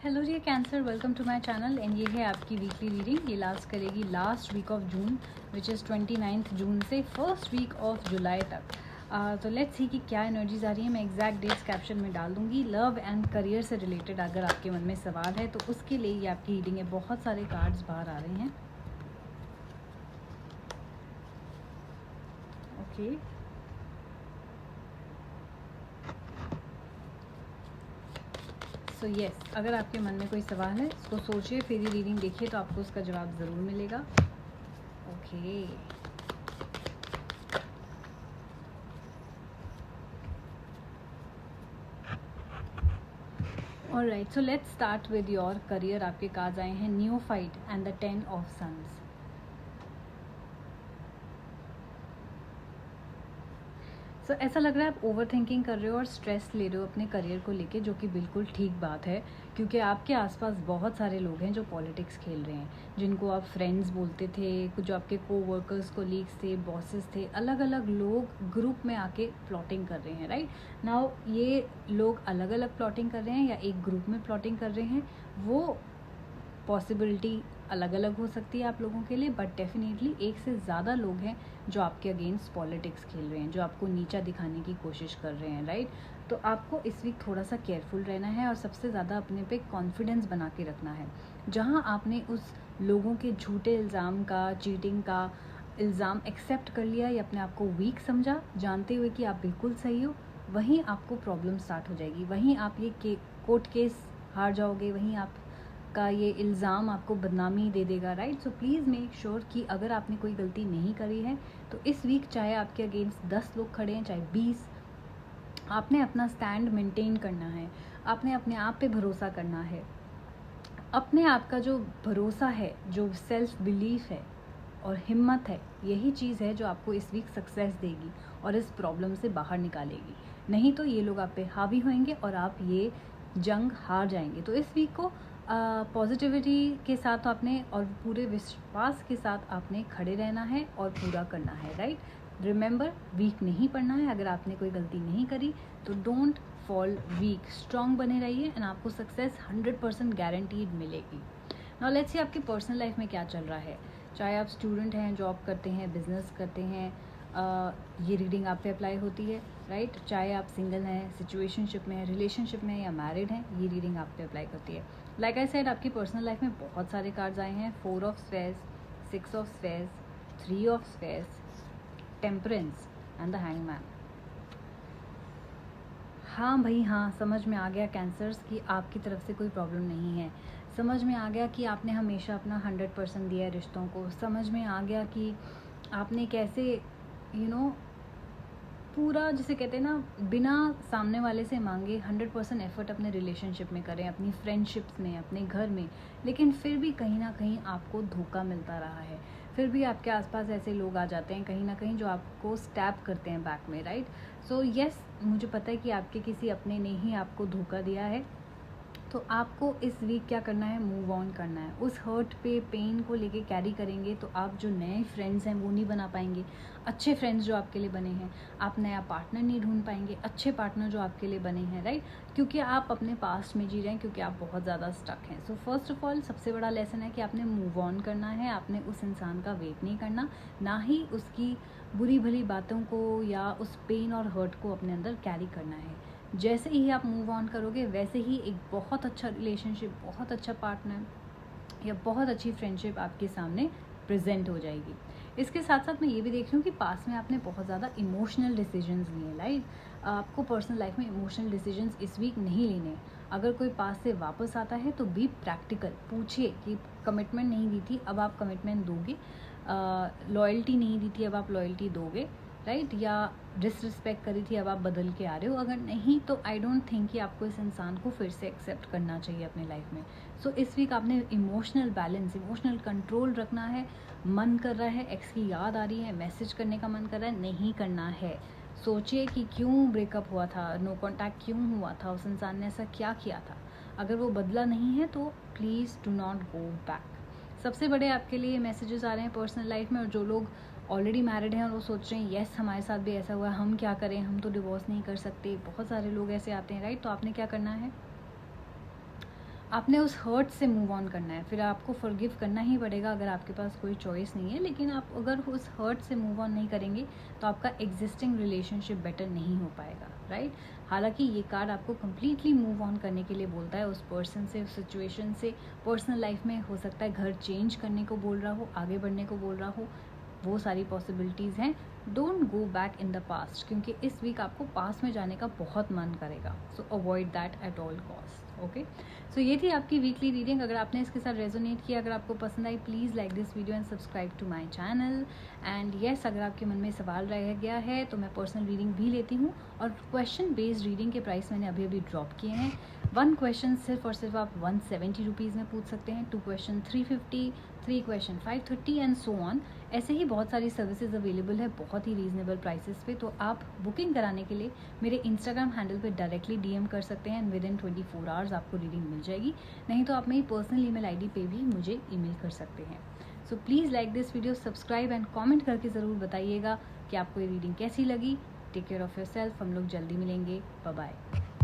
Hello जी Cancer, welcome to my channel and ये है आपकी वीकली रीडिंग। ये लास्ट करेगी last week of June which is 29 June से फर्स्ट वीक ऑफ जुलाई तक। तो लेट्स सी कि क्या एनर्जीज आ रही हैं। मैं एग्जैक्ट डेट्स कैप्शन में डाल दूंगी। लव एंड करियर से रिलेटेड अगर आपके मन में सवाल है तो उसके लिए ये आपकी रीडिंग है। बहुत सारे कार्ड्स बाहर आ रहे हैं। ओके सो यस, अगर आपके मन में कोई सवाल है उसको सोचिए, फिर ये रीडिंग देखिए तो आपको उसका जवाब ज़रूर मिलेगा। Okay alright, so let's start with your career. आपके कार्ड्स आए हैं न्यूफाइट एंड द 10 ऑफ सन्स। सो ऐसा लग रहा है आप ओवर थिंकिंग कर रहे हो और स्ट्रेस ले रहे हो अपने करियर को लेके, जो कि बिल्कुल ठीक बात है, क्योंकि आपके आसपास बहुत सारे लोग हैं जो पॉलिटिक्स खेल रहे हैं, जिनको आप फ्रेंड्स बोलते थे, कुछ जो आपके को वर्कर्स कोलीग्स थे, बॉसेस थे, अलग अलग लोग ग्रुप में आके प्लॉटिंग कर रहे हैं। राइट नाउ ये लोग अलग अलग प्लॉटिंग कर रहे हैं या एक ग्रुप में प्लॉटिंग कर रहे हैं, वो पॉसिबिलिटी अलग अलग हो सकती है आप लोगों के लिए, बट डेफिनेटली एक से ज़्यादा लोग हैं जो आपके अगेंस्ट पॉलिटिक्स खेल रहे हैं, जो आपको नीचा दिखाने की कोशिश कर रहे हैं। राइट तो आपको इस वीक थोड़ा सा केयरफुल रहना है और सबसे ज़्यादा अपने पे कॉन्फिडेंस बना के रखना है। जहाँ आपने उस लोगों के झूठे इल्ज़ाम का, चीटिंग का इल्ज़ाम एक्सेप्ट कर लिया या अपने आप को वीक समझा, जानते हुए कि आप बिल्कुल सही हो, वहीं आपको प्रॉब्लम स्टार्ट हो जाएगी। वहीं आप ये कोर्ट केस हार जाओगे, वहीं आप का ये इल्ज़ाम आपको बदनामी दे देगा। Right so please make sure कि अगर आपने कोई गलती नहीं करी है तो इस वीक चाहे आपके अगेंस्ट 10 लोग खड़े हैं चाहे 20, आपने अपना स्टैंड मेंटेन करना है। आपने अपने आप पे भरोसा करना है। अपने आप का जो भरोसा है, जो सेल्फ बिलीफ है और हिम्मत है, यही चीज़ है जो आपको इस वीक सक्सेस देगी और इस प्रॉब्लम से बाहर निकालेगी। नहीं तो ये लोग आप पे हावी होंगे और आप ये जंग हार जाएंगे। तो इस वीक को पॉजिटिविटी के साथ आपने और पूरे विश्वास के साथ आपने खड़े रहना है और पूरा करना है। राइट रिमेंबर, वीक नहीं पड़ना है। अगर आपने कोई गलती नहीं करी तो डोंट फॉल वीक, स्ट्रॉन्ग बने रहिए एंड आपको सक्सेस 100% गारंटीड मिलेगी। नाउ लेट्स सी आपकी पर्सनल लाइफ में क्या चल रहा है। चाहे आप स्टूडेंट हैं, जॉब करते हैं, बिजनेस करते हैं, ये रीडिंग आप पे अप्लाई होती है। राइट चाहे आप सिंगल हैं, सिचुएशनशिप में हैं, रिलेशनशिप में हैं या मैरिड हैं, ये रीडिंग आप पे अप्लाई करती है। लाइक आई सेड, आपकी पर्सनल लाइफ में बहुत सारे कार्ड्स आए हैं। 4 of spears, 6 of spears, 3 of spears, temperance and the hangman. हाँ भाई हाँ, समझ में आ गया कैंसर्स की आपकी तरफ से कोई प्रॉब्लम नहीं है। समझ में आ गया कि आपने हमेशा अपना 100% दिया है रिश्तों को। समझ में आ गया कि आपने कैसे पूरा, जिसे कहते हैं ना, बिना सामने वाले से मांगे 100% एफर्ट अपने रिलेशनशिप में करें, अपनी फ्रेंडशिप्स में, अपने घर में, लेकिन फिर भी कहीं ना कहीं आपको धोखा मिलता रहा है। फिर भी आपके आसपास ऐसे लोग आ जाते हैं कहीं ना कहीं जो आपको स्टैप करते हैं बैक में। राइट सो यस, मुझे पता है कि आपके किसी अपने ने ही आपको धोखा दिया है। तो आपको इस वीक क्या करना है, मूव ऑन करना है। उस हर्ट पे, पेन को लेके कैरी करेंगे तो आप जो नए फ्रेंड्स हैं वो नहीं बना पाएंगे। अच्छे फ्रेंड्स जो आपके लिए बने हैं, आप नया पार्टनर नहीं ढूंढ पाएंगे। अच्छे पार्टनर जो आपके लिए बने हैं, राइट, क्योंकि आप अपने पास्ट में जी रहे हैं, क्योंकि आप बहुत ज़्यादा स्टक हैं। सो फर्स्ट ऑफ ऑल सबसे बड़ा लेसन है कि आपने मूव ऑन करना है। आपने उस इंसान का वेट नहीं करना, ना ही उसकी बुरी भली बातों को या उस पेन और हर्ट को अपने अंदर कैरी करना है। जैसे ही आप मूव ऑन करोगे वैसे ही एक बहुत अच्छा रिलेशनशिप, बहुत अच्छा पार्टनर या बहुत अच्छी फ्रेंडशिप आपके सामने प्रेजेंट हो जाएगी। इसके साथ साथ मैं ये भी देख रही हूँ कि पास में आपने बहुत ज़्यादा इमोशनल डिसीजंस लिए। लाइक आपको पर्सनल लाइफ में इमोशनल डिसीजंस इस वीक नहीं लेने। अगर कोई पास से वापस आता है तो बी प्रैक्टिकल, पूछिए कि कमिटमेंट नहीं दी थी, अब आप कमिटमेंट दोगे। लॉयल्टी नहीं दी थी, अब आप लॉयल्टी दोगे। राइट या डिसरिस्पेक्ट करी थी, अब आप बदल के आ रहे हो। अगर नहीं तो आई डोंट थिंक कि आपको इस इंसान को फिर से एक्सेप्ट करना चाहिए अपने लाइफ में। सो इस वीक आपने इमोशनल बैलेंस, इमोशनल कंट्रोल रखना है। मन कर रहा है, एक्स की याद आ रही है, मैसेज करने का मन कर रहा है, नहीं करना है। सोचिए कि क्यों ब्रेकअप हुआ था, नो कॉन्टैक्ट क्यों हुआ था, उस इंसान ने ऐसा क्या किया था। अगर वो बदला नहीं है तो please do not go back. सबसे बड़े आपके लिए मैसेजेस आ रहे हैं पर्सनल लाइफ में। और जो लोग ऑलरेडी मैरिड हैं और वो सोच रहे हैं येस हमारे साथ भी ऐसा हुआ है, हम क्या करें, हम तो डिवोर्स नहीं कर सकते, बहुत सारे लोग ऐसे आते हैं। राइट तो आपने क्या करना है, आपने उस हर्ट से मूव ऑन करना है, फिर आपको फॉरगिव करना ही पड़ेगा अगर आपके पास कोई चॉइस नहीं है। लेकिन आप अगर उस हर्ट से मूव ऑन नहीं करेंगे तो आपका एग्जिस्टिंग रिलेशनशिप बेटर नहीं हो पाएगा, राइट। हालांकि ये कार्ड आपको कम्प्लीटली मूव ऑन करने के लिए बोलता है उस पर्सन से, उस सिचुएशन से। पर्सनल लाइफ में हो सकता है घर चेंज करने को बोल रहा हो, आगे बढ़ने को बोल रहा हो, वो सारी पॉसिबिलिटीज़ हैं। Don't go back in the past, क्योंकि इस वीक आपको पास्ट में जाने का बहुत मन करेगा। So avoid that at all cost. Okay, so ये थी आपकी वीकली रीडिंग। अगर आपने इसके साथ रेजोनेट किया, अगर आपको पसंद आई, please like this video and subscribe to my channel. And yes, अगर आपके मन में सवाल रह गया है तो मैं पर्सनल रीडिंग भी लेती हूँ, और क्वेश्चन बेस्ड रीडिंग के प्राइस मैंने अभी ड्रॉप किए हैं। 1 क्वेश्चन सिर्फ और सिर्फ आप 170 रुपीज़ में पूछ सकते हैं, 2 question 350, 3 question 530 and so on. ऐसे ही बहुत सारी सर्विसेज अवेलेबल है बहुत ही रीजनेबल प्राइसेस पे। तो आप बुकिंग कराने के लिए मेरे इंस्टाग्राम हैंडल पे डायरेक्टली DM कर सकते हैं एंड विद इन 24 आवर्स आपको रीडिंग मिल जाएगी। नहीं तो आप मेरी पर्सनल ईमेल ID पे भी मुझे ईमेल कर सकते हैं। So please like this video, subscribe and comment करके ज़रूर बताइएगा कि आपको ये रीडिंग कैसी लगी। Take care of yourself. हम लोग जल्दी मिलेंगे। Bye bye.